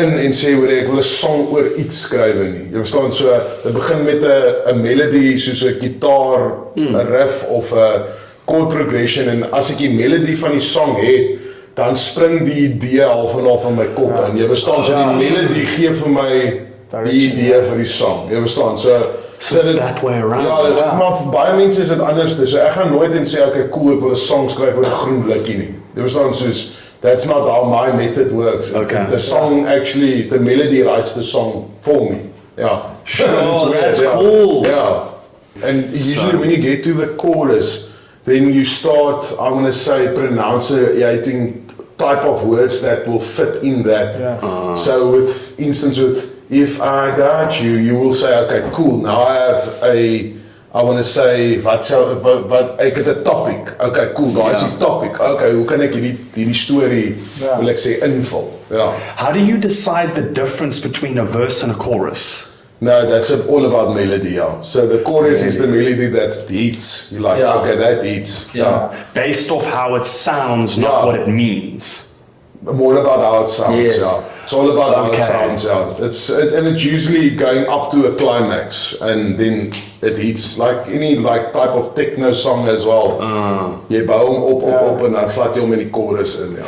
in en sê hoor ek wil 'n song oor iets skryf nie. Jy verstaan, so dit begin met 'n melody soos 'n gitaar, 'n riff of 'n chord progression en as ek die melody van die song het, dan spring die idee half en half in my kop in. Jy verstaan, so die melody gee vir my die idee vir die song. Jy verstaan, so it's that way around. Ja, maar vir baie mense is dit anders. So ek gaan nooit en sê okay, cool, ek wil 'n song skryf oor 'n groen blikkie nie. Jy verstaan, soos that's not how my method works. Okay. The song actually, the melody writes the song for me. Yeah. Sure, weird, that's yeah. cool. Yeah. And usually when you get to the chorus, then you start, I'm going to say, pronunciating type of words that will fit in that. Yeah. So with instance with, if I got you, you will say, okay, cool, now I have I want to say, wat ek het 'n topic. Okay, cool, daar is die topic. Okay, hoe kan ek hierdie storie, wil ek sê, invul? Ja. How do you decide the difference between a verse and a chorus? No, that's all about melody, yeah. So the chorus is the melody that hits. You like, okay, that hits. Yeah. Based off how it sounds, not Yeah. what it means. More about how it sounds, Yes. yeah. It's all about how Okay. it sounds, yeah. And it's usually going up to a climax, and then it hits like any type of techno song as well. Jy bou hom op, en dan slaat jy hom in die chorus in, ja.